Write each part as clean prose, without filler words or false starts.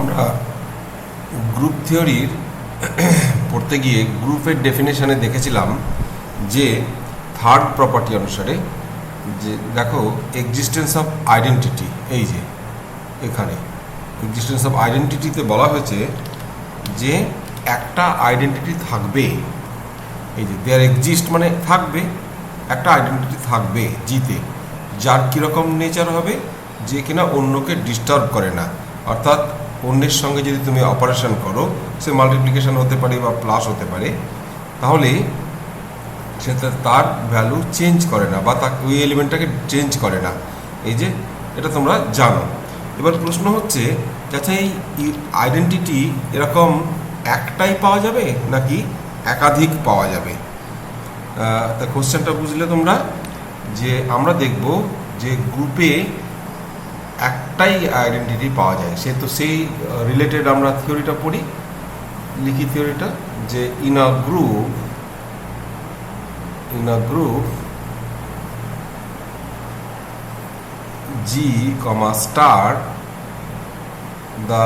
আমরা গ্রুপ থিওরির পড়তে গিয়ে গ্রুপের ডেফিনেশনে দেখেছিলাম যে থার্ড প্রপার্টি অনুসারে যে দেখো এক্সিস্টেন্স অফ আইডেন্টিটি, এই যে এখানে এক্সিস্টেন্স অফ আইডেন্টিটিতে বলা হয়েছে যে একটা আইডেন্টিটি থাকবে, এই যে দেয়ার এক্সিস্ট মানে থাকবে, একটা আইডেন্টিটি থাকবে জিতে, যার কীরকম নেচার হবে যে কিনা অন্যকে ডিস্টার্ব করে না। অর্থাৎ অন্যের সঙ্গে যদি তুমি অপারেশন করো, সে মাল্টিপ্লিকেশন হতে পারে বা প্লাস হতে পারে, তাহলে সেটা তার ভ্যালু চেঞ্জ করে না বা তাকে ওই এলিমেন্টটাকে চেঞ্জ করে না। এই যে এটা তোমরা জানো। এবার প্রশ্ন হচ্ছে আচ্ছা এই আইডেন্টিটি এরকম একটাই পাওয়া যাবে নাকি একাধিক পাওয়া যাবে? তা কোশ্চেনটা বুঝলে তোমরা যে আমরা দেখব যে গ্রুপে একটাই আইডেন্টিটি পাওয়া যায়, সে তো সেই রিলেটেড আমরা থিওরিটা পড়ি, লিখি থিওরিটা যে in a group G, star, the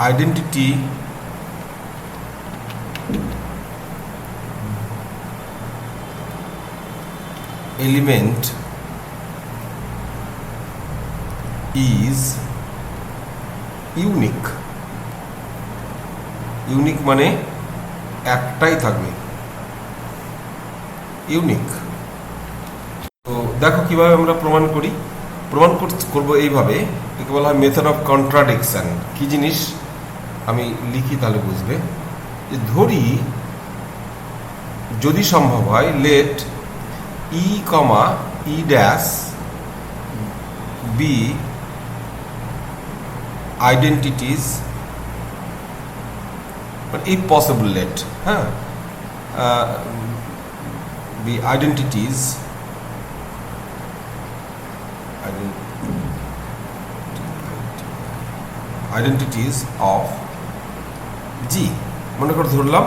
identity element is unique. Unique মানে একটাই থাকবে, ইউনিক। তো দেখো কিভাবে আমরা প্রমাণ করি। করব এইভাবে, একে বলা হয় মেথড অফ কন্ট্রাডিকশন। কি জিনিস আমি লিখি তাহলে বুঝবে। যে ধরি যদি সম্ভব হয় let e comma e dash B identities, if possible let be identities of G। মনে করে ধরলাম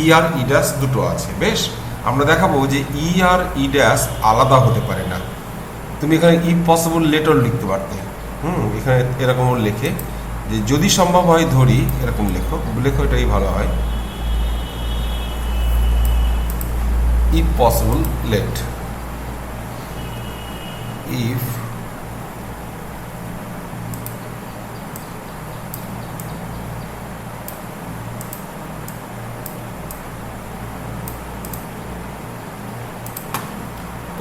ই আর ই ড্যাশ দুটো আছে, বেশ আমরা দেখাবো যে ই আর ই ড্যাশ আলাদা হতে পারে না। তুমি এখানে if possible let লিখতে পারতে, এখানে এরকম লেখে যে যদি সম্ভব হয় ধরি, এরকম লেখো, এটাই ভালো হয়। if possible let, if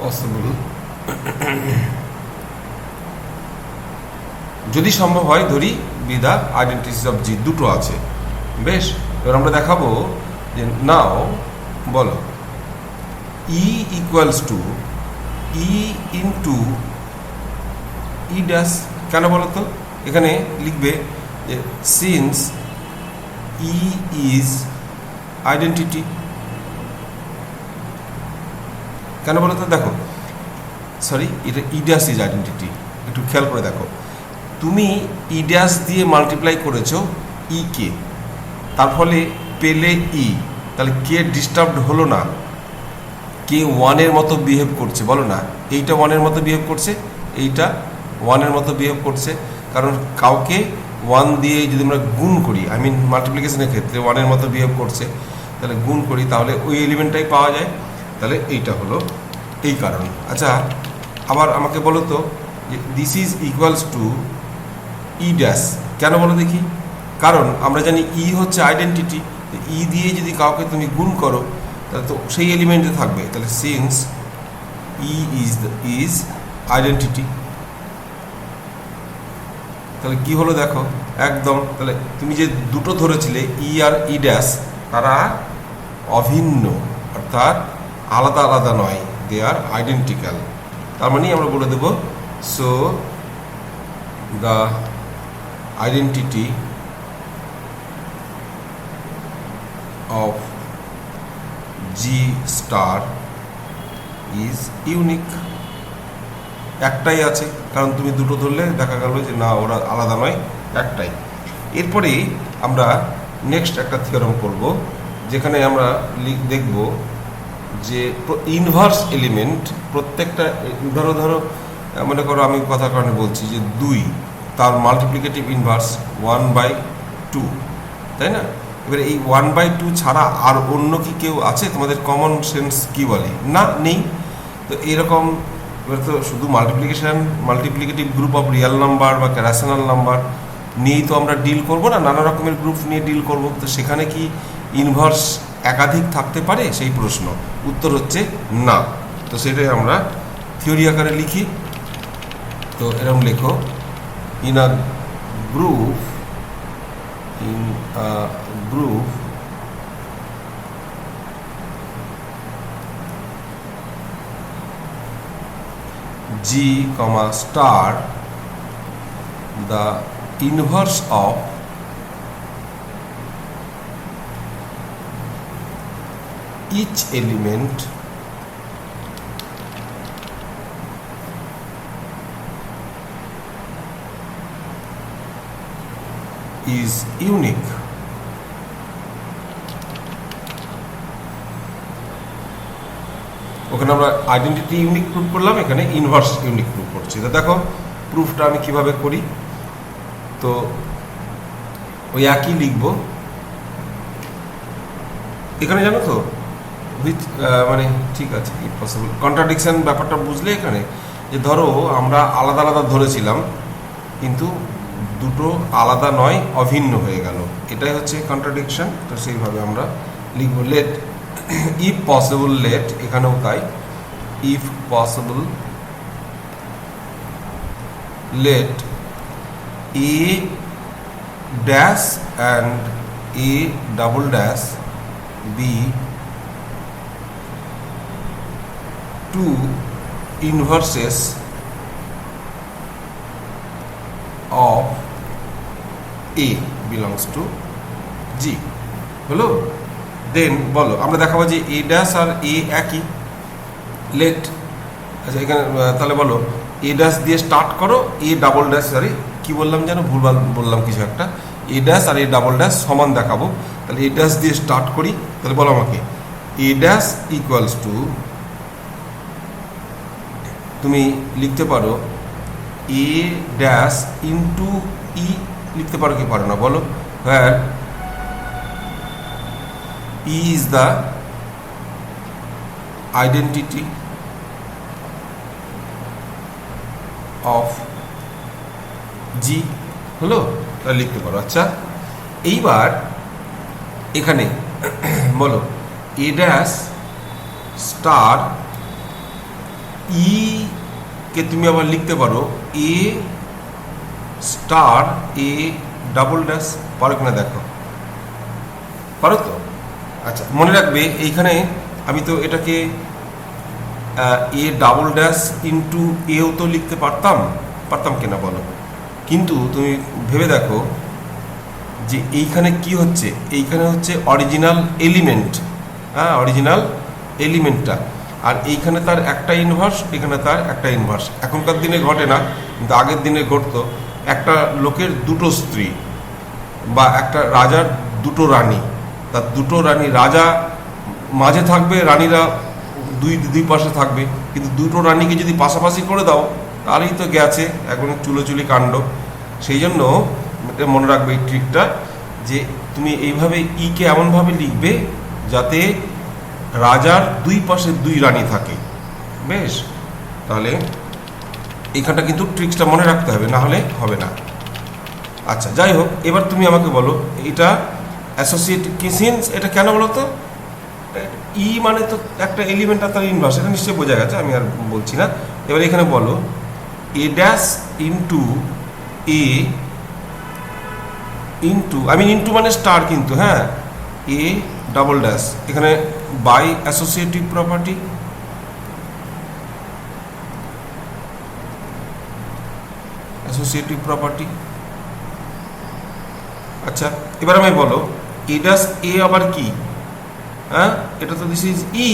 possible যদি সম্ভব হয় ধরি বি দ্য আইডেন্টিটিস অফ জি, দুটো আছে, বেশ। এবার আমরা দেখাবো যে নাও বলো ই equals to E into E dash. কেন বলো তো? এখানে লিখবে যে সিন্স ই ইজ আইডেন্টিটি। কেন বলো তো? দেখো সরি, এটা ই ড্যাশ ইজ আইডেন্টিটি, একটু খেয়াল করে দেখো। তুমি ই ড্যাশ দিয়ে মাল্টিপ্লাই করেছো ই কে, তার ফলে পেলে ই, তাহলে কে ডিস্টার্বড হলো না, কে ওয়ানের মতো বিহেভ করছে, বলো না। এইটা ওয়ানের মতো বিহেভ করছে, এইটা ওয়ানের মতো বিহেভ করছে, কারণ কাউকে ওয়ান দিয়ে যদি আমরা গুণ করি, আই মিন মাল্টিপ্লিকেশনের ক্ষেত্রে ওয়ানের মতো বিহেভ করছে, তাহলে গুণ করি, তাহলে ওই এলিমেন্টটাই পাওয়া যায়। তাহলে এইটা হলো এই কারণ। আচ্ছা আবার আমাকে বলো তো যে this is equals to E dash. কেন বলো দেখি? কারণ আমরা জানি ই হচ্ছে আইডেন্টিটি, ই দিয়ে যদি কাউকে তুমি গুণ করো তাহলে তো সেই এলিমেন্টে থাকবে। তাহলে সিন্স ই ইজ আইডেন্টিটি, তাহলে কি হলো দেখো একদম। তাহলে তুমি যে দুটো ধরেছিলে ই আর ই ড্যাশ, তারা অভিন্ন, অর্থাৎ আলাদা আলাদা নয়, দে আর আইডেন্টিক্যাল। তার মানে আমরা বলে দেব so the identity of G star is unique। একটাই আছে, কারণ তুমি দুটো ধরলে দেখা গেল যে না, ওরা আলাদা নয়, একটাই। এরপরে আমরা নেক্সট একটা থিওরেম করব, যেখানে আমরা দেখব যে ইনভার্স এলিমেন্ট প্রত্যেকটা, ধরো মনে করো আমি কথার কারণে বলছি যে 2, তার মাল্টিপ্লিকেটিভ ইনভার্স 1/2, তাই না? এবারে এই 1/2 ছাড়া আর অন্য কি কেউ আছে? তোমাদের কমন সেন্স কি বলে? না, নেই। তো এরকম এবার তো শুধু multiplicative group of real number বা র্যাশনাল নাম্বার নিয়েই তো আমরা ডিল করব না, নানা রকমের গ্রুপ নিয়ে ডিল করব। তো সেখানে কি ইনভার্স একাধিক থাকতে পারে? সেই প্রশ্ন, উত্তর হচ্ছে না। তো সেটাই আমরা থিওরি আকারে লিখি। তো এরকম লেখো, in a group G, star, the inverse of each element is unique. ওখানে আমরা আইডেন্টিটি ইউনিক প্রুফ করলাম, এখানে ইনভার্স ইউনিক প্রুফ করছি। তো দেখো প্রুফটা আমি কিভাবে করি। তো ওই একই লিখবো এখানে, জানো তো উইথ মানে ঠিক আছে, ইট পসিবল কন্ট্রাডিকশন ব্যাপারটা বুঝলে এখানে, যে ধরো আমরা আলাদা আলাদা ধরেছিলাম কিন্তু দুটো আলাদা নয়, অভিন্ন হয়ে গেল, এটাই হচ্ছে কন্ট্রাডিকশন। তো সেইভাবে আমরা লিখবো লেট if possible, let এখানেও তাই, if possible let a dash and a double dash be two inverses of a belongs to G। হলো? দেন বলো, আমরা দেখাবো যে এ ড্যাশ আর এ একই। লেট, আচ্ছা এখানে তাহলে বলো এ ড্যাশ দিয়ে স্টার্ট করো, এ ডাবল ড্যাশ, সরি কী বললাম যেন, ভুলভাল বললাম কিছু একটা, এ ড্যাশ আর এ ডাবল ড্যাশ সমান দেখাবো। তাহলে এ ড্যাশ দিয়ে স্টার্ট করি, তাহলে বলো আমাকে এ ড্যাশ ইকুয়ালস টু, তুমি লিখতে পারো এ ড্যাশ ইন্টু ই, লিখতে পারো কি পারো না বলো? হ্যাঁ, E is the identity of G। হলো? তাহলে লিখতে পারো। আচ্ছা এইবার এখানে বলো এ ড্যাশ স্টার ই কে তুমি আবার লিখতে পারো এ স্টার এ ডাবল ড্যাশ, পারো কিনা দেখো, পারো তো? আচ্ছা মনে রাখবে এইখানে আমি তো এটাকে এ ডাবল ড্যাশ ইন্টু এও তো লিখতে পারতাম কিনা বলো? কিন্তু তুমি ভেবে দেখো যে এইখানে কি হচ্ছে, এইখানে হচ্ছে অরিজিনাল এলিমেন্ট, হ্যাঁ অরিজিনাল এলিমেন্টটা, আর এইখানে তার একটা ইনভার্স, এখানে তার একটা ইনভার্স। এখনকার দিনে ঘটে না, কিন্তু আগের দিনে ঘটতো। একটা লোকের দুটো স্ত্রী বা একটা রাজার দুটো রানী, তার দুটো রানী, রাজা মাঝে থাকবে, রানীরা দুই পাশে থাকবে, কিন্তু দুটো রানীকে যদি পাশাপাশি করে দাও তাহলেই তো গেছে এখন চুলোচুলি কাণ্ড। সেই জন্য মনে রাখবে এই ট্রিকটা, যে তুমি এইভাবে ইকে এমনভাবে লিখবে যাতে রাজার দুই পাশে দুই রানী থাকে। বেশ, তাহলে এইখানটা কিন্তু ট্রিক্সটা মনে রাখতে হবে, না হলে হবে না। আচ্ছা যাই হোক, এবার তুমি আমাকে বলো এটা অ্যাসোসিয়েট কি সিন্স, এটা কেন বলো তো? ই মানে তো একটা এলিমেন্ট আর তার ইনভার্স, এটা নিশ্চয়ই বোঝা গেছে, আমি আর বলছি না। এবার এখানে বলো A dash into A into, আমি ইন্টু মানে স্টার কিন্তু, হ্যাঁ এ ডাবল ড্যাশ, এখানে by associative property, associative property. আচ্ছা এবার আমি বলো এ ড্যাশ এ আবার কি, হ্যাঁ এটা তো this is E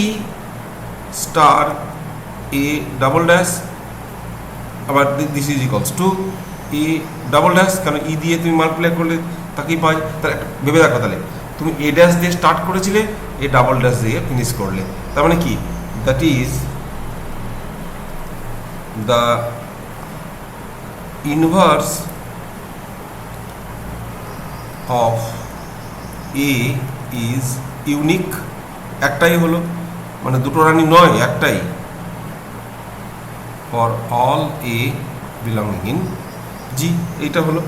star A double dash, আবার this is equals to E double dash, কারণ ই দিয়ে তুমি মাল্টিপ্লাই করলে তাকেই পাই। তাহলে ভেবে দেখো, তাহলে তুমি এ ড্যাশ দিয়ে স্টার্ট করেছিলে, এ ডাবল ড্যাশ দিয়ে ফিনিশ করলে, তার মানে কি, that is the inverse of A is unique, একটাই হলো, মানে দুটো রানী নয়, একটাই, ফর অল এ বিলংিং ইন জি, এইটা হলো।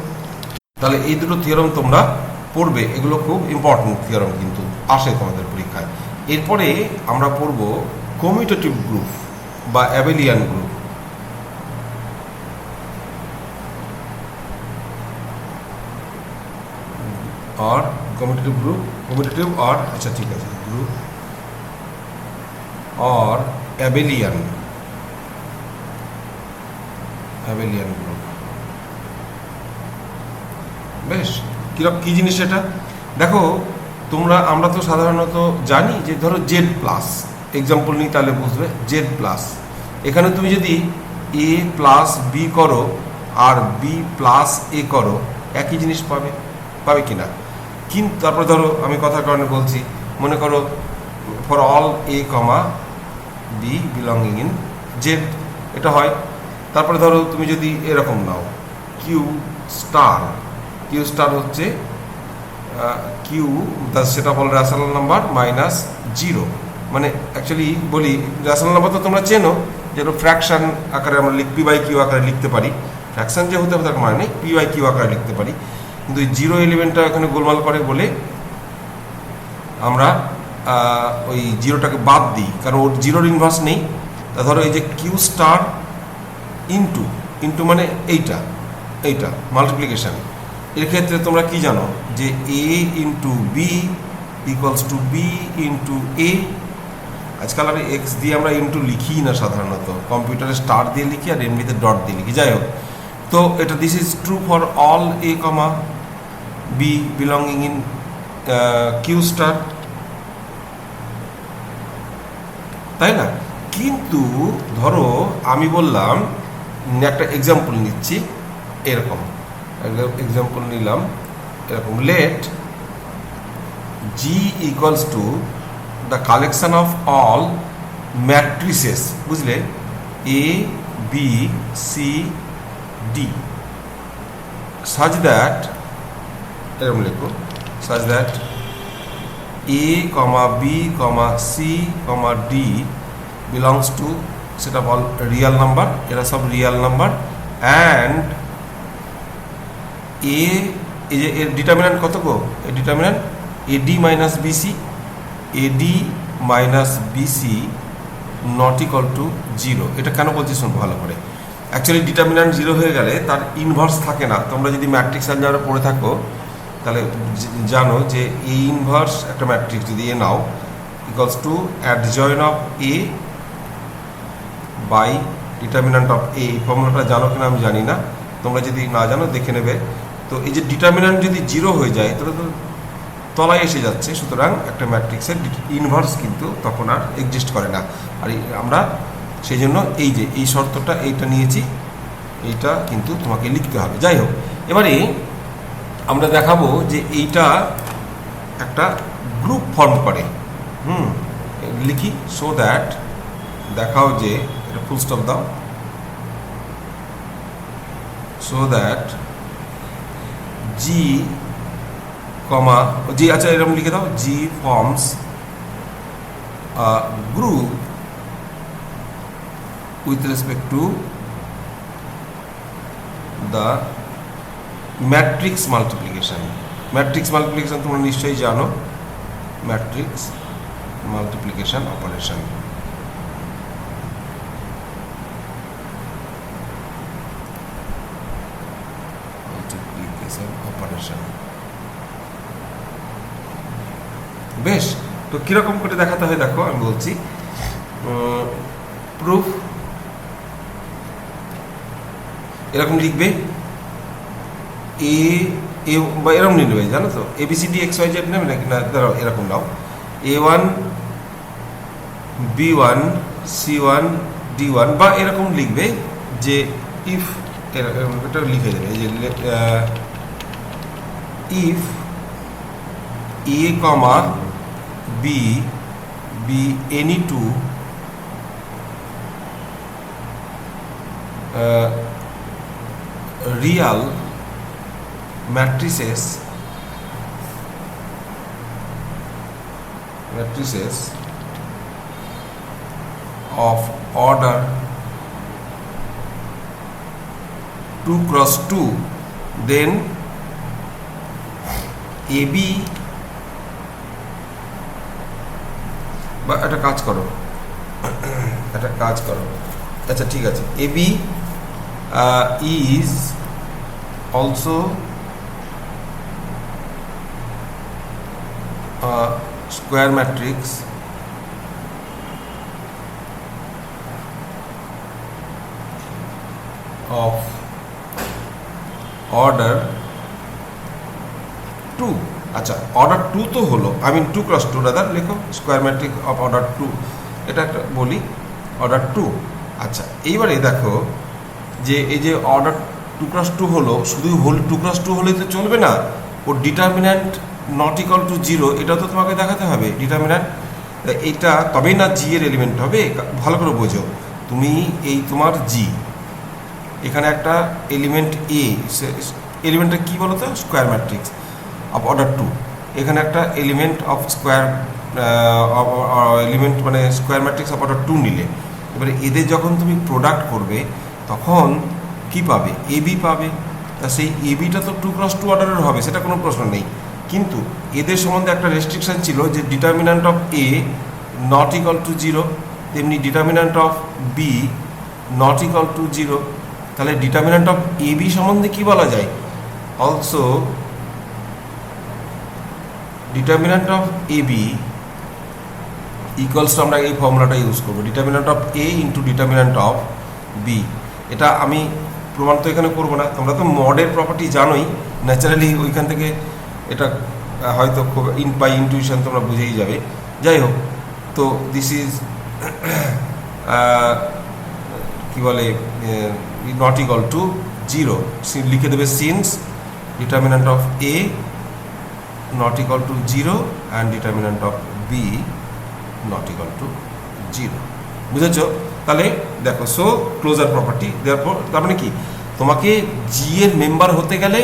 তাহলে এই দুটো থিওরাম তোমরা পড়বে, এগুলো খুব ইম্পর্টেন্ট থিওরাম, কিন্তু আসে তোমাদের পরীক্ষায়। এরপরে আমরা পড়ব কমিউটেটিভ গ্রুপ বা অ্যাবেলিয়ান গ্রুপ। और कम्यूटेटिव ग्रुप, कम्यूटेटिव और अच्छा ठीक है ग्रुप और एबेलियन, एबेलियन ग्रुप। বেশ কিরকম কি জিনিস এটা দেখো তোমরা, আমরা তো সাধারণত জানি যে ধরো জেড প্লাস, এক্সাম্পল নিই তাহলে বুঝবে, জেড প্লাস, এখানে তুমি যদি এ প্লাস বি করো আর বি প্লাস এ করো, একই জিনিস পাবে, পাবে কিনা? কিন্তু তারপর ধরো আমি কথার কারণে বলছি, মনে করো for all A comma B belonging in Z, এটা হয়। তারপরে ধরো তুমি যদি এরকম নাও কিউ স্টার, কিউ স্টার হচ্ছে কিউ সেটা বল রেশনাল নাম্বার মাইনাস জিরো, মানে অ্যাকচুয়ালি বলি রেশনাল নাম্বার তো তোমরা চেনো, যেটা ফ্র্যাকশন আকারে আমরা পি বাই কিউ আকারে লিখতে পারি, ফ্র্যাকশন যে হতে হবে তার মানে পি বাই কিউ আকারে লিখতে পারি, কিন্তু জিরো এলিমেন্টটা এখানে গোলমাল করে বলে আমরা ওই জিরোটাকে বাদ দিই, কারণ ওর জিরোর ইনভার্স নেই। তা ধরো এই যে কিউ স্টার ইন্টু, ইন্টু মানে এইটা, এইটা মাল্টিপ্লিকেশান, এর ক্ষেত্রে তোমরা কি জানো যে A into B equals to B into A. আজকাল আর এক্স দিয়ে আমরা ইন্টু লিখি না, সাধারণত কম্পিউটারে স্টার দিয়ে লিখি আর এমনিতে ডট দিয়ে লিখি, যাই হোক। তো এটা this is true for all A comma B belonging in Q star, তাই না? কিন্তু ধরো আমি বললাম, একটা এক্সাম্পল নিচ্ছি, এরকম এক্সাম্পল নিলাম এরকম, let G equals to the collection of all matrices, বুঝলে, A B C D, such that এরকম লিখো, such that a comma b comma c comma d belongs to, সেটা বল রিয়াল নাম্বার, এরা সব রিয়াল নাম্বার, অ্যান্ড এ, এই যে এর determinant কত গো, এর determinant AD minus BC, AD minus BC not equal to zero. এটা কেন বলছি শোনো ভালো করে, অ্যাকচুয়ালি ডিটারমিন্যান্ট জিরো হয়ে গেলে তার ইনভার্স থাকে না। তোমরা যদি ম্যাট্রিক্স অ্যালজেব্রা পড়ে থাকো তাহলে জানো যে এ ইনভার্স একটা ম্যাট্রিক্স যদি এ নাও equals to adjoint of A by determinant of A. এই ফর্মুলাটা জানো কিনা আমি জানি না, তোমরা যদি না জানো দেখে নেবে। তো এই যে ডিটারমিন্যান্ট যদি জিরো হয়ে যায় তাহলে তো তলায় এসে যাচ্ছে, সুতরাং একটা ম্যাট্রিক্সের ইনভার্স কিন্তু তখন আর এক্সিস্ট করে না। আর আমরা সেই জন্য এই যে এই শর্তটা এইটা নিয়েছি, এইটা কিন্তু তোমাকে লিখতে হবে। যাই হোক, এবারে আমরা দেখাবো যে এইটা একটা গ্রুপ ফর্ম করে, লিখি, সো দ্যাট দেখাও যে এটা ফুল স্টপ দাও, so that G comma G, আচ্ছা এরকম লিখে দাও, G forms group with respect to the matrix multiplication. Matrix multiplication তোমরা নিশ্চয়ই জানো, matrix multiplication operation. Multiplication operation. বেশ, তো কিরকম করে দেখাতে হয় দেখো, আমি বলছি, প্রুফ এরকম লিখবে, এ এ বা এরকম নিয়ে নেবে, জানো তো এবিসিডি এক্স ওয়াই জেড নেবে নাকি না, দাঁড়াও এরকম নাও, A1 B1 C1 D1, বা এরকম লিখবে যে ইফ, এটা লিখে দেবে এই যে if A comma B B any two real matrices matrices of order 2 cross 2, then AB বা একটা কাজ করো আচ্ছা ঠিক আছে, AB is also square matrix of order 2। আচ্ছা, অর্ডার 2 তো হলো, আই মিন 2 ক্রস 2 রাদার লেখো, স্কোয়ার ম্যাট্রিক্স অফ অর্ডার 2, এটা একটা বলি অর্ডার 2। আচ্ছা, এইবারে দেখো যে এই যে অর্ডার 2 ক্রস 2 হলো, শুধু হোল 2 ক্রস 2 হলেই তো চলবে না, ওর ডিটারমিন্যান্ট নট ইকুয়াল টু 0 এটাও তো তোমাকে দেখাতে হবে। ডিটারমিন্যান্ট এইটা তবেই না জি এর এলিমেন্ট হবে। ভালো করে বোঝো, তুমি এই তোমার জি, এখানে একটা এলিমেন্ট এ, এলিমেন্টটা কী বলো তো, স্কোয়ার ম্যাট্রিক্স অফ অর্ডার 2, এখানে একটা এলিমেন্ট অফ স্কোয়ার এলিমেন্ট মানে স্কোয়ার ম্যাট্রিক্স অফ অর্ডার 2 নিলে, এবারে এদের যখন তুমি প্রোডাক্ট করবে তখন কি পাবে, এবি পাবে। তা সেই এবিটা তো 2 ক্রস 2 অর্ডারের হবে, সেটা কোনো প্রশ্ন নেই, কিন্তু এদের সম্বন্ধে একটা রেস্ট্রিকশন ছিল যে determinant of A not equal to 0, তেমনি determinant of B not equal to 0। তাহলে ডিটারমিন্যান্ট অফ এবি সম্বন্ধে কি বলা যায়, also determinant of AB equals to, আমরা এই ফর্মুলাটা ইউজ করবো, determinant of A into determinant of B. এটা আমি প্রমাণ তো এখানে করবো না, তোমরা তো মডের প্রপার্টি জানোই, ন্যাচারালি ওইখান থেকে এটা হয়তো খুব বাই ইনটিউশন তোমরা বুঝেই যাবে। যাই হোক, তো দিস ইজ কি বলে নট ইকুয়াল টু 0, লিখে দেবে since determinant of A not equal to 0 and determinant of b not equal to 0। বুঝেছো? তাহলে দেখো, সো ক্লোজার প্রপার্টি, তার মানে কি, তোমাকে জি এর মেম্বার হতে গেলে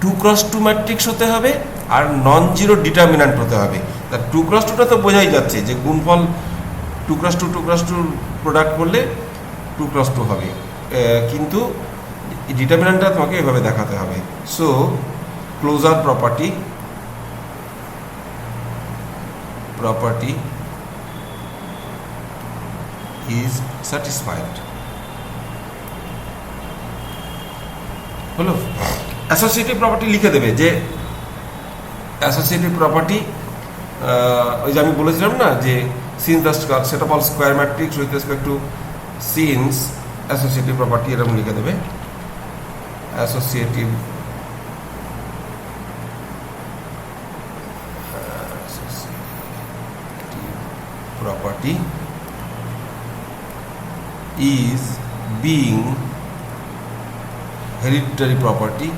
2 ক্রস 2 ম্যাট্রিক্স হতে হবে আর নন জিরো ডিটারমিন্যান্ট হতে হবে। তা 2 ক্রস 2টা তো বোঝাই যাচ্ছে যে গুণফল 2 ক্রস 2 প্রোডাক্ট করলে 2 ক্রস 2 হবে, কিন্তু ডিটারমিন্যান্টটা তোমাকে এভাবে দেখাতে হবে। So closure property is satisfied। হলো, অ্যাসোসিয়েটিভ প্রপার্টি লিখে দেবে, যে অ্যাসোসিয়েটিভ প্রপার্টি ওই যে আমি বলেছিলাম না যে since the set of all square matrix with respect two since associative property, এরকম লিখে দেবে associative property is being hereditary property,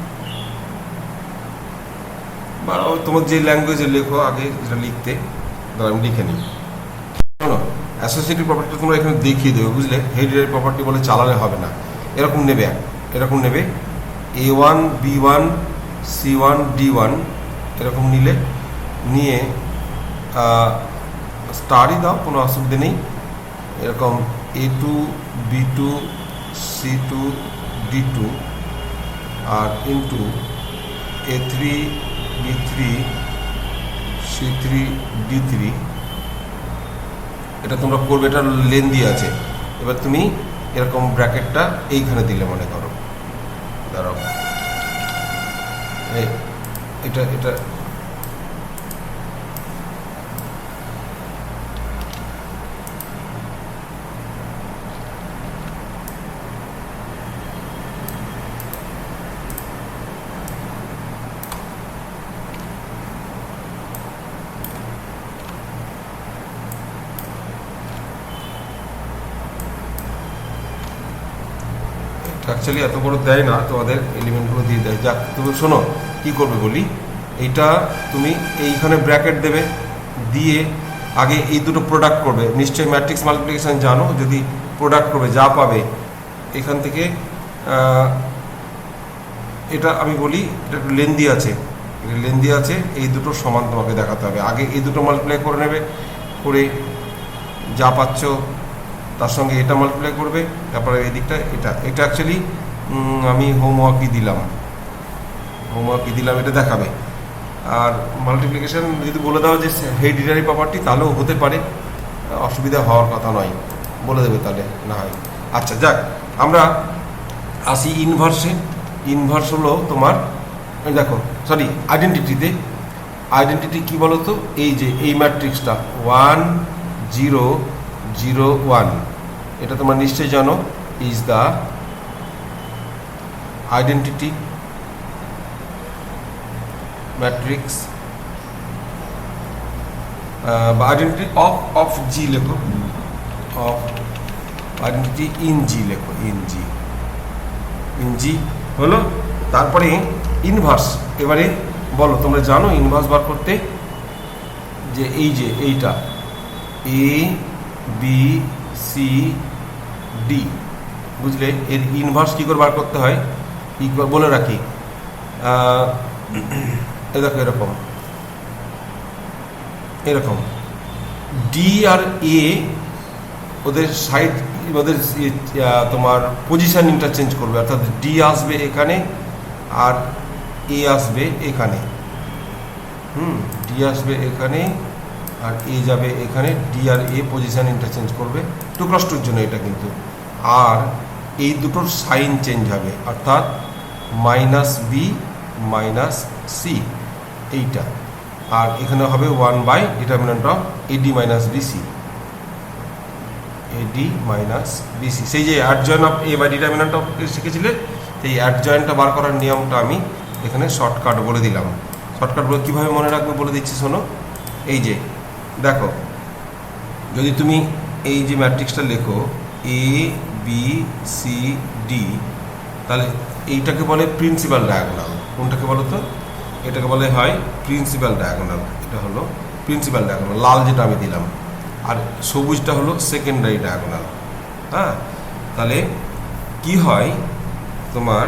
বা তোমার যে ল্যাঙ্গুয়েজে লেখো আগে যেটা লিখতে, আমি লিখে নিই। শোনো, অ্যাসোসিয়েটিভ প্রপার্টিটা তোমরা এখানে দেখিয়ে দেবে, বুঝলে? হেরিডিটারি প্রপার্টি বলে চালালে হবে না, এরকম নেবে, এরকম নেবে A1 B1 C1 D1 এরকম নিয়ে স্টারই দাও, কোনো অসুবিধা নেই। এরকম A2 B2 C2 D2 আর into A3 B3 C3 D3, এটা তোমরা করবে, এটা লেন্দি আছে। এবার তুমি এরকম ব্র্যাকেটটা এইখানে দিলে, মনে করো, দাঁড়াও, এটা অ্যাকচুয়ালি এত বড় দেয় না, তোমাদের এলিমেন্টগুলো দিয়ে দেয়। যাক, তুমি শোনো কি করবে বলি, এইটা তুমি এইখানে ব্র্যাকেট দেবে, দিয়ে আগে এই দুটো প্রোডাক্ট করবে। নিশ্চয়ই ম্যাট্রিক্স মাল্টিপ্লিকেশন জানো, যদি প্রোডাক্ট করবে যা পাবে এখান থেকে, এটা আমি বলি এটা একটু লেন্দি আছে, লেন্দি আছে, এই দুটো সমান তোমাকে দেখাতে হবে। আগে এই দুটো মাল্টিপ্লাই করে নেবে, করে যা পাচ্ছ তার সঙ্গে এটা মাল্টিপ্লাই করবে, তারপরে এই দিকটা এটা অ্যাকচুয়ালি আমি হোমওয়ার্কই দিলাম, এটা দেখাবে। আর মাল্টিপ্লিকেশন যদি বলে দাও যে হেরিডিটারি প্রপার্টি, তাহলেও হতে পারে, অসুবিধা হওয়ার কথা নয়, বলে দেবে তাহলে না হয়। আচ্ছা যাক, আমরা আসি ইনভার্সে। ইনভার্স হলো তোমার, দেখো সরি আইডেন্টিটি কি বলো তো, এই যে এই ম্যাট্রিক্সটা 1 0 0 1, এটা তোমরা নিশ্চয়ই জানো, ইজ দ্য আইডেন্টিটি ম্যাট্রিক্স বা আইডেন্টিটি অফ জি লেখো, অফ আইডেন্টিটি ইন জি লেখো, ইন জি হলো। তারপরে ইনভার্স, এবারে বলো তোমরা জানো ইনভার্স বার করতে, যে এই যে এইটা এ বি সি ডি, বুঝলে? এর ইনভার্স কী করে বার করতে হয় বলে রাখি। দেখো এরকম ডি আর এ ওদের সাইড, ওদের তোমার পজিশন ইন্টারচেঞ্জ করবে, অর্থাৎ ডি আসবে এখানে আর এ আসবে এখানে, ডি আসবে এখানে আর এ যাবে এখানে, ডি আর এ পজিশন ইন্টারচেঞ্জ করবে 2x2 জন্য এটা কিন্তু। আর এই দুটোর সাইন চেঞ্জ হবে, অর্থাৎ -b - c এইটা, আর এখানে হবে 1 / ডিটারমিনেন্ট অফ AD - BC, সেই যে adjoint of A by determinant of শিখেছিলে, সেই অ্যাডজয়েন্টটা বার করার নিয়মটা আমি এখানে শর্টকাট বলে দিলাম। শর্টকাট বলে কীভাবে মনে রাখবে বলে দিচ্ছি, শোনো। এই যে দেখো, যদি তুমি এই যে ম্যাট্রিক্সটা লেখো A B C D, তাহলে এইটাকে বলে প্রিন্সিপাল ডায়াগোনাল। কোনটাকে বলো তো? এটাকে বলে হয় প্রিন্সিপাল ডায়াগোনাল। এটা হলো প্রিন্সিপাল ডায়াগোনাল, লাল যেটা আমি দিলাম, আর সবুজটা হলো সেকেন্ডারি ডায়াগোনাল। হ্যাঁ, তাহলে কি হয় তোমার,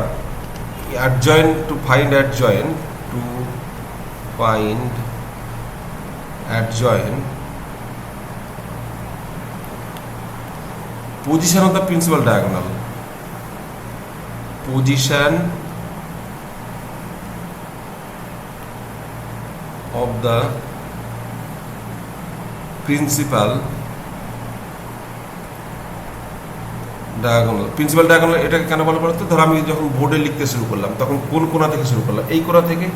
adjoint to find adjoint, position of the principal diagonal, position of the principal diagonal, এটাকে কেন বলা বলতো? ধরো আমি যখন বোর্ডে লিখতে শুরু করলাম, তখন কোন কোণা থেকে শুরু করলাম? এই কোণা থেকে,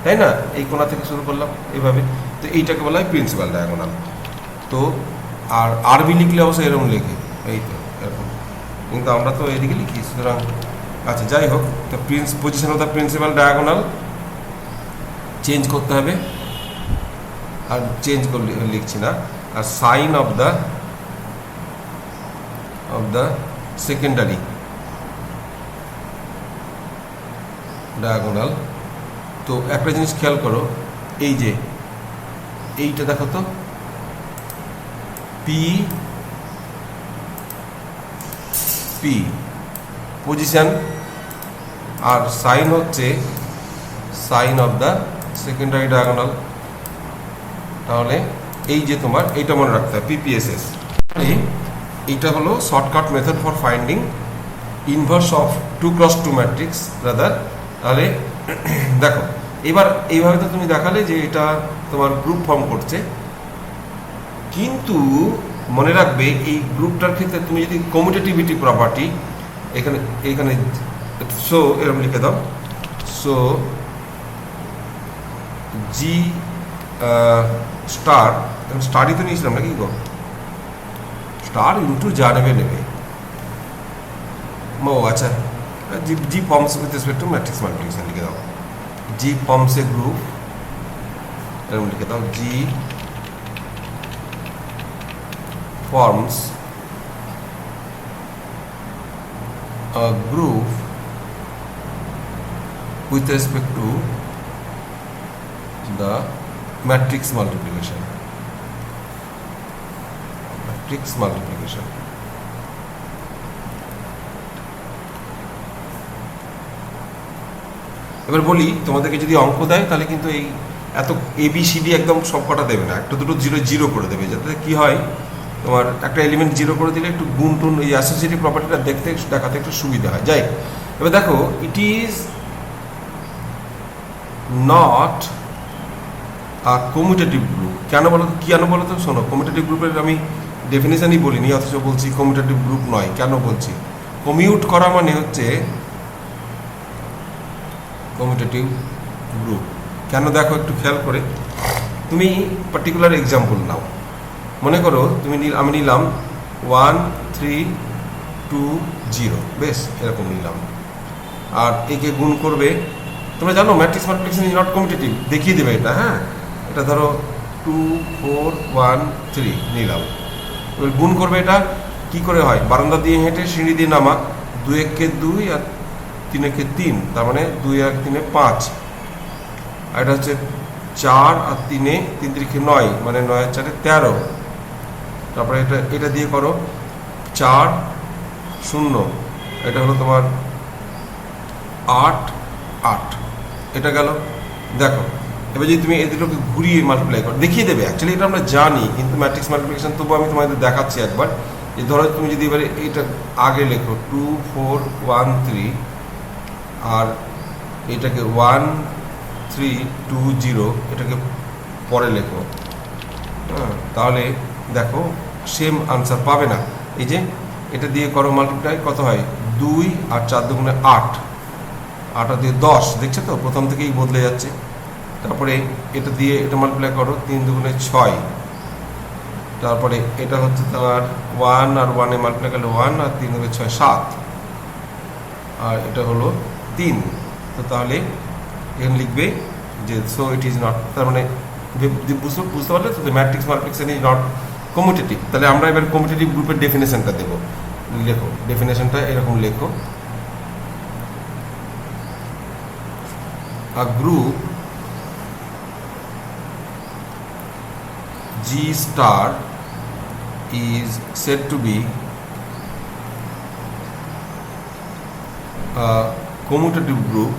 তাই না? এই কোণা থেকে শুরু করলাম এইভাবে, তো এইটাকে বলা হয় প্রিন্সিপাল ডায়াগোনাল। তো আর আরবি লিখলে অবশ্যই এরকম লেখে, এই তো এরকম, কিন্তু আমরা তো এদিকে লিখি, সুতরাং আচ্ছা যাই হোক। তো position of the principal diagonal change করতে হবে, আর চেঞ্জ করে লিখছি না। আর sign of the secondary diagonal. তো একটা জিনিস খেয়াল করো, এই যে এইটা দেখো তো, পি পজিশন, আর সাইন হচ্ছে sign of the secondary diagonal. তাহলে এই যে তোমার এইটা মনে রাখতে হবে, PPSS। এইটা হলো shortcut method for finding inverse of 2x2 matrix brother. তাহলে দেখো, এবার এইভাবে তো তুমি দেখালে যে এটা তোমার গ্রুপ ফর্ম করছে, কিন্তু মনে রাখবে এই গ্রুপটার ক্ষেত্রে তুমি যদি কমিউটেটিভিটি প্রপার্টি এখানে সো এরকম লিখে দাও, সো জি স্টার, স্টারই তো নিয়েছিলাম নাকি গো, স্টার ইন্টু যা নেবে ও আচ্ছা, G forms with respect to matrix multiplication লিখে দাও, জি ফর্মস এ গ্রুপ, এরকম লিখে দাও, জি forms a group with respect to the matrix multiplication. এবার বলি, তোমাদেরকে যদি অঙ্ক দেয় তাহলে কিন্তু এই এত ABCD একদম সব কটা দেবে না, একটা দুটো জিরো জিরো করে দেবে, যাতে কি হয় তোমার একটা এলিমেন্ট জিরো করে দিলে একটু গুণ টুন এই অ্যাসোসিয়েটিভ প্রপার্টিটা দেখতে দেখাতে একটু সুবিধা হয়। যাই, এবার দেখো, it is not a commutative group. কেন বলো তো? শোনো, কমিউটেটিভ গ্রুপের আমি ডেফিনেশনই বলিনি, অথচ বলছি কমিউটেটিভ গ্রুপ নয়। কেন বলছি? কমিউট করা মানে হচ্ছে কমিউটেটিভ গ্রুপ। কেন দেখো একটু খেয়াল করে, তুমি পার্টিকুলার এক্সাম্পল নাও। মনে করো আমি নিলাম 1 3 2 0, বেশ এরকম নিলাম, আর একে গুণ করবে। তোমরা জানো matrix multiplication is not commutative, দেখিয়ে দেবে এটা। হ্যাঁ, এটা ধরো 2 4 1 3 নিলাম, এবার গুণ করবে। এটা কি করে হয়? বারান্দা দিয়ে হেঁটে সিঁড়ি দিয়ে নামা, 2 1 2 আর 3 1 3, তার মানে 2 1 3 5। আর এটা হচ্ছে 4 আর 3 3 3 9, মানে 9 4 13। তারপরে এটা দিয়ে করো 4 0, এটা হলো তোমার 8 8, এটা গেল। দেখো, এবার যদি তুমি এই দুটোকে ঘুরিয়ে মাল্টিপ্লাই করো, দেখিয়ে দেবে। অ্যাকচুয়ালি এটা আমরা জানি, কিন্তু ম্যাট্রিক্স মাল্টিপ্লিকেশন তবু আমি তোমাদের দেখাচ্ছি একবার। যে ধরো তুমি যদি এবারে এইটা আগে লেখো 2 4 1 3, আর এটাকে 1 3 2 0, এটাকে পরে লেখো, হ্যাঁ, তাহলে দেখো সেম আনসার পাবে না। এই যে এটা দিয়ে করো মাল্টিপ্লাই, কত হয়? 2 আর 4 দুগুণে 8, 8 দিয়ে 10, দেখছো তো প্রথম থেকেই বদলে যাচ্ছে। তারপরে এটা দিয়ে এটা মাল্টিপ্লাই করো, 3 দুগুণে 6, তারপরে এটা হচ্ছে তোমার 1 আর 1 মাল্টিপ্লাই করলে 1, আর 3 দুগুণে 6 7, আর এটা হলো 3। তো তাহলে এখানে লিখবে যে সো ইট ইজ নট, তার মানে বুঝতে পারলে তো, matrix multiplication is not commutative. তাহলে আমরা এবার কমিউটেটিভ গ্রুপের ডেফিনেশনটা দেবো। লেখো ডেফিনেশনটা, এরকম লেখো, a group G star is said to be a commutative group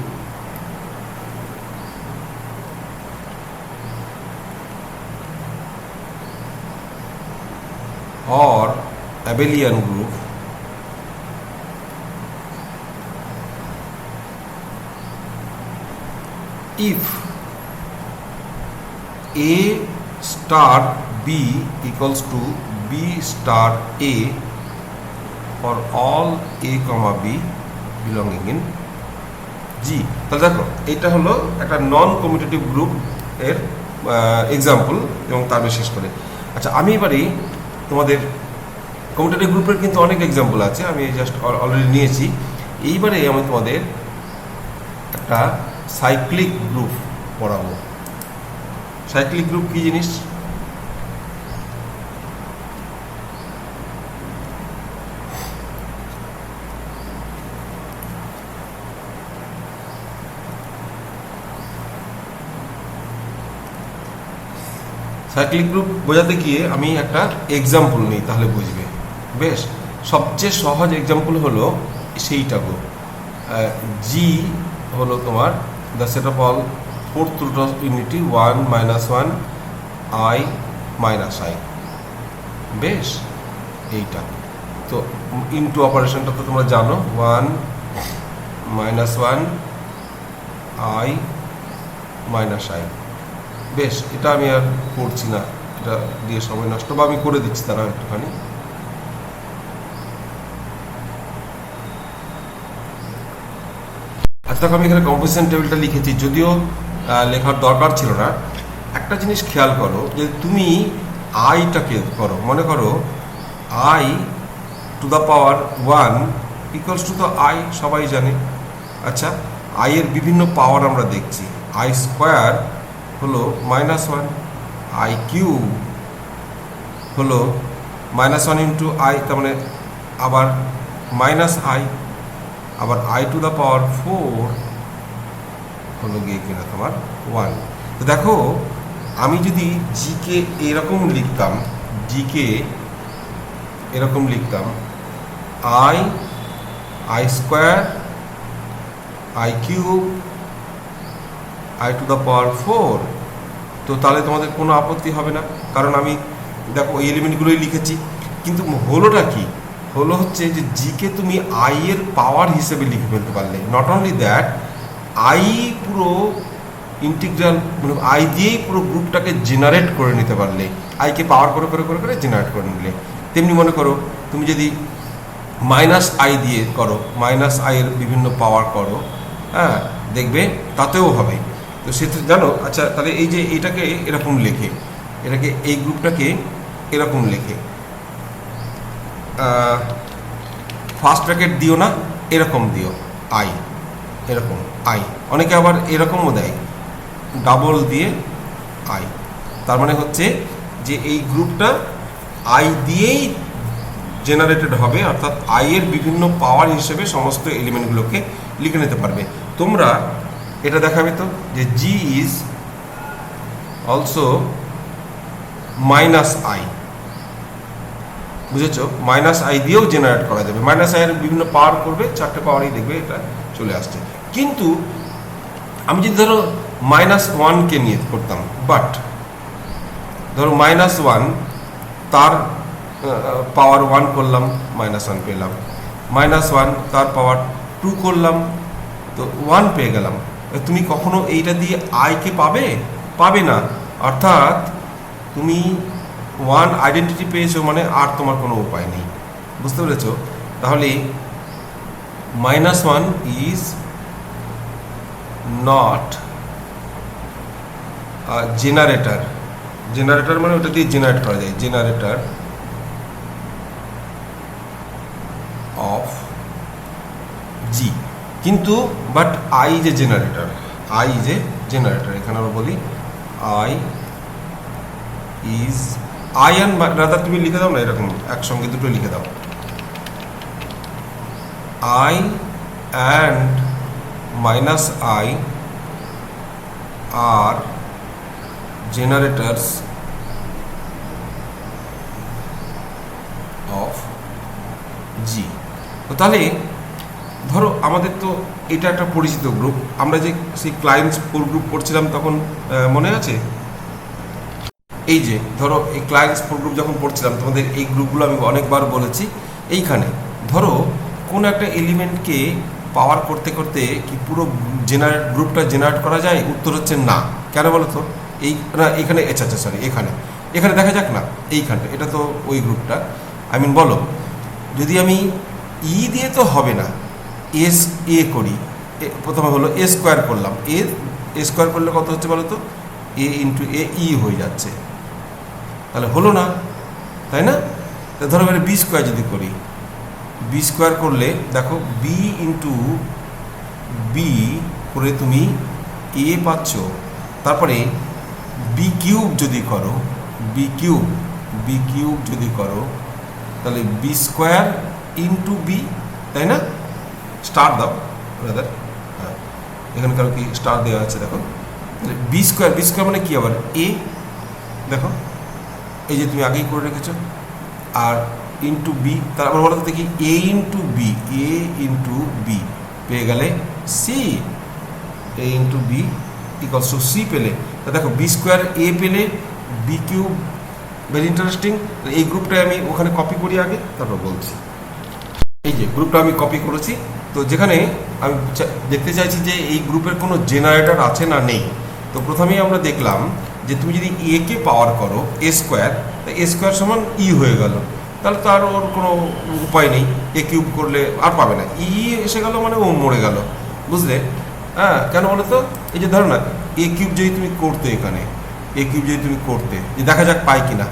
or abelian group if A star B equals to B star A for all A comma B belonging in G। তাহলে দেখো, এটা হলো একটা নন commutative group এর example, এবং তার বিশেষ করে। আচ্ছা, আমি এবারে তোমাদের কমিউটেটিভ গ্রুপের কিন্তু অনেক এক্সাম্পল আছে, আমি জাস্ট অলরেডি নিয়েছি। এইবারে আমি তোমাদের একটা সাইক্লিক গ্রুপ পড়াবো। সাইক্লিক গ্রুপ কি জিনিস? সাইক্লিক গ্রুপ বোঝাতে গিয়ে আমি একটা এক্সাম্পল নিই, তাহলে বুঝবে। বেশ, সবচেয়ে সহজ এক্সাম্পল হলো সেইটা গ্রুপ। জি হলো তোমার the set of all fourth root of unity 1 minus 1 I minus I। বেশ, এইটা তো ইনটু অপারেশনটা তো তোমরা জানো, 1 minus 1 I minus I। বেশ, এটা আমি আর করছি না, এটা দিয়ে সময় নষ্ট, বা আমি করে দিচ্ছি তারা একটুখানি। আচ্ছা, আমি এখানে কম্পোজিশন টেবিলটা লিখেছি, যদিও লেখার দরকার ছিল না। একটা জিনিস খেয়াল করো, যে তুমি আইটাকে করো, মনে করো I two the power 1 equals to the I, সবাই জানে। আচ্ছা, আই এর বিভিন্ন পাওয়ার আমরা দেখছি। আই স্কোয়ার হলো -1, আই কিউব হলো -1 ইন্টু আই, তার মানে আবার -i, আবার আই টু দ্য পাওয়ার 4 হলো গিয়ে কিনা তোমার 1। তো দেখো, আমি যদি জিকে এরকম লিখতাম, জিকে এরকম লিখতাম, I square, I cube, I two the power 4। তো তাহলে তোমাদের কোনো আপত্তি হবে না, কারণ আমি দেখো ওই এলিমেন্টগুলোই লিখেছি। কিন্তু হলোটা কি, হলো হচ্ছে যে জিকে তুমি আই এর পাওয়ার হিসেবে লিখে ফেলতে পারলে। নট অনলি দ্যাট, আই পুরো ইন্টিগ্রাল মানে আই দিয়েই পুরো গ্রুপটাকে জেনারেট করে নিতে পারলে, আইকে পাওয়ার করে করে করে করে জেনারেট করে নিলে। তেমনি মনে করো তুমি যদি মাইনাস আই দিয়ে করো, মাইনাস আই এর বিভিন্ন পাওয়ার করো, হ্যাঁ দেখবে তাতেও হবে। তো সেটা জানো। আচ্ছা তাহলে এই যে এইটাকে এরকম লেখে, এটাকে এই গ্রুপটাকে এরকম লেখে, ফার্স্ট ব্র্যাকেট দিও না, এরকম দিও আই, এরকম আই। অনেকে আবার এরকমও দেয়, ডাবল দিয়ে আই। তার মানে হচ্ছে যে এই গ্রুপটা আই দিয়েই জেনারেটেড হবে, অর্থাৎ আই এর বিভিন্ন পাওয়ার হিসেবে সমস্ত এলিমেন্টগুলোকে লিখে নিতে পারবে। তোমরা এটা দেখাবে তো যে জি ইজ অলসো মাইনাস আই, বুঝেছো? মাইনাস আই দিয়েও জেনারেট করা যাবে, মাইনাস আই এর বিভিন্ন পাওয়ার করবে, চারটে পাওয়ারই দেখবে এটা চলে আসছে। কিন্তু আমি যদি ধরো -1কে নিয়ে করতাম, বাট ধরো -1 তার পাওয়ার 1 করলাম, -1 পেলাম, -1 তার পাওয়ার 2 করলাম, তো 1 পেয়ে গেলাম। তুমি কখনো এইটা দিয়ে আইকে পাবে না, অর্থাৎ তুমি 1 আইডেন্টিটি পেয়েছো, মানে আর তোমার কোনো উপায় নেই। বুঝতে পেরেছো? তাহলে -1 ইজ নট জেনারেটর। জেনারেটর মানে ওটা দিয়ে জেনারেট করা যায়, জেনারেটর অফ জি। কিন্তু বাট আই যে জেনারেটর, আই যে জেনারেটর, এখানে আমরা বলি i is, i and rather তুমি লিখে দাও না, এরকম একসঙ্গে দুটো লিখে দাও, আই অ্যান্ড -i আর generators of G। তো তাহলে ধরো আমাদের তো এটা একটা পরিচিত গ্রুপ, আমরা যে সেই ক্লায়েন্টস গ্রুপ পড়ছিলাম তখন মনে আছে? এই যে ধরো এই ক্লায়েন্টস গ্রুপ যখন পড়ছিলাম তোমাদের এই গ্রুপগুলো আমি অনেকবার বলেছি। এইখানে ধরো কোন একটা এলিমেন্টকে পাওয়ার করতে করতে কি পুরো গ্রুপটা জেনারেট করা যায়? উত্তর হচ্ছে না। কেন বলো তো? এই না এখানে, আচ্ছা সরি, এখানে দেখা যাক না, এইখানটা, এটা তো ওই গ্রুপটা। বলো যদি আমি ই দিয়ে তো হবে না, এস এ করি, প্রথমে হলো এ স্কোয়ার করলাম, এ স্কোয়ার করলে কত হচ্ছে বলো তো? এ ইন্টু এ ই হয়ে যাচ্ছে, তাহলে হলো না, তাই না? ধরো এবারে বি স্কোয়ার যদি করি, বি স্কোয়ার করলে দেখো বি ইন্টু বি করে তুমি এ পাচ্ছ। তারপরে বি কিউব যদি করো, বি কিউব যদি করো তাহলে বি স্কোয়ার ইন্টু বি, তাই না? স্টার দাও ব্রাদার, হ্যাঁ এখানে কারো কি স্টার দেওয়া আছে দেখো। বি স্কোয়ার মানে কি আবার? এ, দেখো এই যে তুমি আগেই করে রেখেছো, আর ইন্টু বি, তারপর বলো তো দেখি এ ইন্টু বি পেয়ে গেলে C, A into B equals to C পেলে। তা দেখো বি স্কোয়ার এ পেলে, বি কিউব, ভেরি ইন্টারেস্টিং। এই গ্রুপটাই আমি ওখানে কপি করি আগে, তারপর বলছি। এই যে গ্রুপটা আমি কপি করেছি, তো যেখানে আমি দেখতে চাইছি যে এই গ্রুপের কোনো জেনারেটর আছে না নেই। তো প্রথমেই আমরা দেখলাম যে তুমি যদি এ কে পাওয়ার করো এ স্কোয়ার, তা এ স্কোয়ার সমান ই হয়ে গেল, তাহলে তো আর ওর কোনো উপায় নেই, এ কিউব করলে আর পাবে না, ই এসে গেল মানে ও মরে গেল, বুঝলে? হ্যাঁ কেন বলো তো? এই যে ধরো না এ কিউব যদি তুমি করতে, এখানে এ কিউব যদি তুমি করতে, যে দেখা যাক পাই কিনা,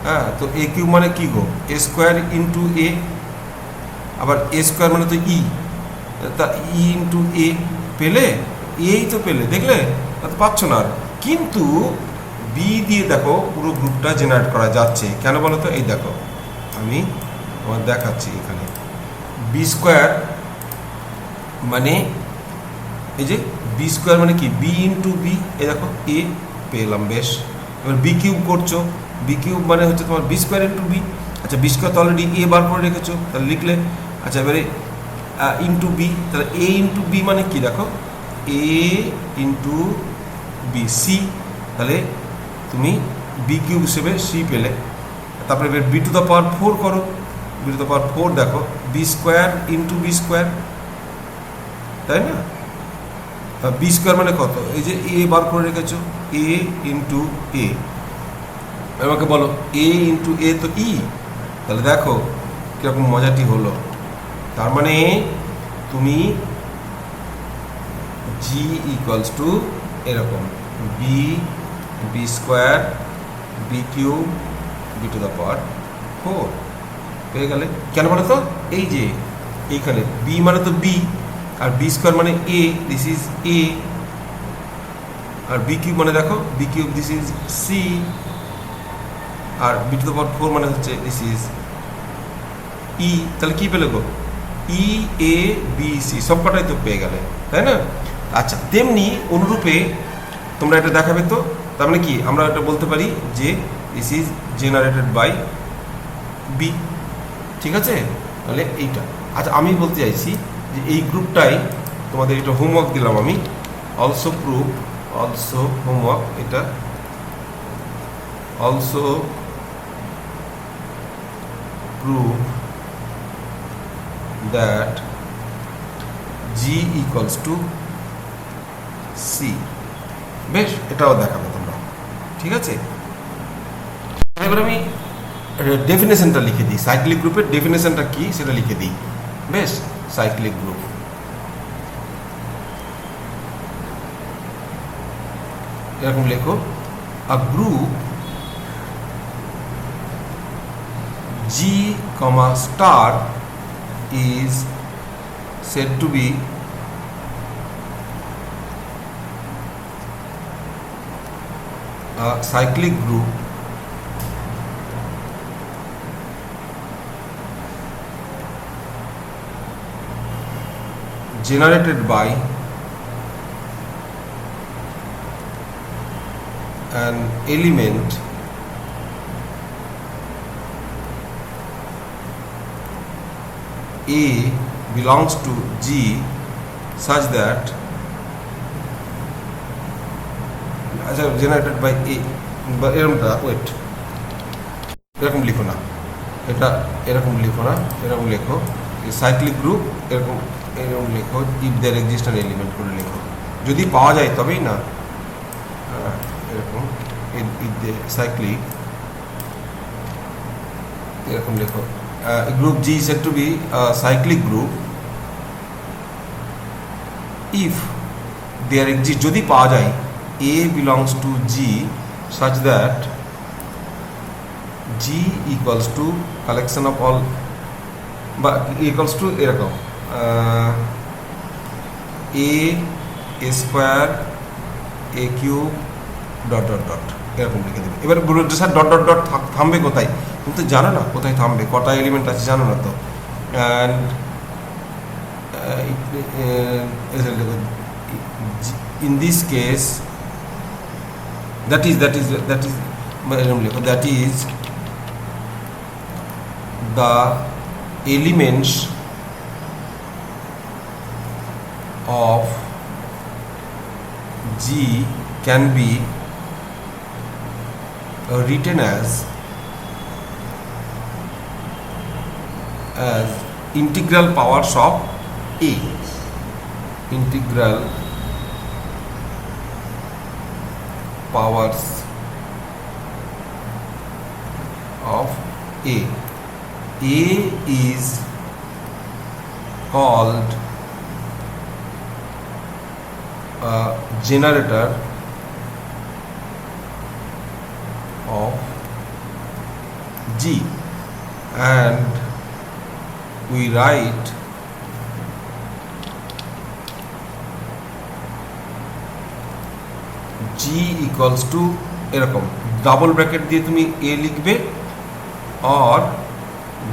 হ্যাঁ তো এ কিউব মানে কি গো? এ স্কোয়ার ইন্টু এ, আবার এ স্কোয়ার মানে তো ই, তা ই ইন্টু এ পেলে, এই তো পেলে, দেখলে? তা তো পাচ্ছ না আর। কিন্তু বি দিয়ে দেখো পুরো গ্রুপটা জেনারেট করা যাচ্ছে, কেন বলো তো? এই দেখো আমি তোমার দেখাচ্ছি, এখানে বি স্কোয়ার মানে এই যে বি স্কোয়ার মানে কি? বি ইন্টু বি, এই দেখো এ পেলাম, বেশ। এবার বি কিউব করছো, বি কিউব মানে হচ্ছে তোমার বি স্কোয়ার ইন্টু বি। আচ্ছা বি স্কোয়ার তো অলরেডি এ বার করে রেখেছো, তাহলে লিখলে। আচ্ছা এবারে ইন্টু বি, তাহলে এ ইন্টু বি মানে কি? দেখো এ ইন্টু বি, সি, তাহলে তুমি বি কিউব হিসেবে সি পেলে। তারপরে বি টু দ্য পাওয়ার 4 করো, বি টু দ্য পাওয়ার 4 দেখো B square into B square, তাই না? বি স্কোয়ার মানে কত? এই যে এ বার করে রেখেছো, এ ইন্টু এ, আমাকে বলো এ ইন্টু এ তো ই, তাহলে দেখো কীরকম মজাটি হলো। তার মানে তুমি জি ইকুয়ালস টু এরকম B, B square, B cube, B to the power 4 পেয়ে গেলে। কেন বলো তো? এই যে এইখানে বি মানে তো বি, আর বি স্কোয়ার মানে এ, দিস ইজ এ, আর বি কিউব মানে দেখো B cube, this is C, আর বি টু দ্য পাওয়ার 4 মানে হচ্ছে দিস ইজ ই। তাহলে কি পেলে গো? ই এ বি সি সব কটাই তো পেয়ে গেলে, তাই না? আচ্ছা, তেমনি অনুরূপে তোমরা এটা দেখাবে তো, তার মানে কি আমরা এটা বলতে পারি যে this is generated by B, ঠিক আছে? তাহলে এইটা। আচ্ছা, আমি বলতে চাইছি যে এই গ্রুপটাই তোমাদের এটা হোমওয়ার্ক দিলাম আমি, অলসো প্রুভ, অলসো হোমওয়ার্ক, এটা also prove that G equals to C. বেশ, এটাও দেখাবে তোমরা, ঠিক আছে? এবার আমি ডেফিনেশনটা লিখে দিই, সাইক্লিক গ্রুপের ডেফিনেশনটা কি সেটা লিখে দিই। বেশ, সাইক্লিক গ্রুপ এরকম লেখো, a group G comma star is said to be a cyclic group generated by an element A belongs to G such that generated by A, এরকমটা ওয়েট, এরকম লিখো না, এটা এরকম লিখো না, এরকম লেখো সাইক্লিক গ্রুপ, এরকম এরকম লেখো, if there exist an element করে লেখো, যদি পাওয়া যায় তবেই না, এরকম ইফ দে সাইক্লিক, এরকম লেখো। Group G is said to be a cyclic group if there exists, যদি পাওয়া যায় A belongs to G such that G equals to collection of all, বা equals to এরকম A square A cube dot dot dot, এরকম লিখে দেবে। এবার বলুন স্যার ডট ডট ডট থামবে কোথায়? তুমি তো জানো না কোথায় থামবে, কটা এলিমেন্ট আছে জানো না তো। And in this case that is the elements of G can be written as integral powers of A, integral powers of A. A is called a generator of G, and we write G equals to এরকম double bracket দিয়ে তুমি A লিখবে, আর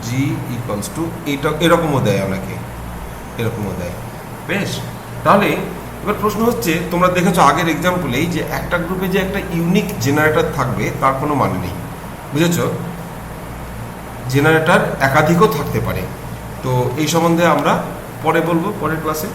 G equals to এটা, এরকমও দেয় অনেকে, এরকমও দেয়। বেশ, তাহলে এবার প্রশ্ন হচ্ছে, তোমরা দেখেছো আগের এক্সাম্পলেই যে একটা গ্রুপে যে একটা ইউনিক জেনারেটর থাকবে তার কোনো মানে নেই, বুঝেছো? জেনারেটর একাধিকও থাকতে পারে। তো এই সম্বন্ধে আমরা পরে বলবো, পরের ক্লাসে।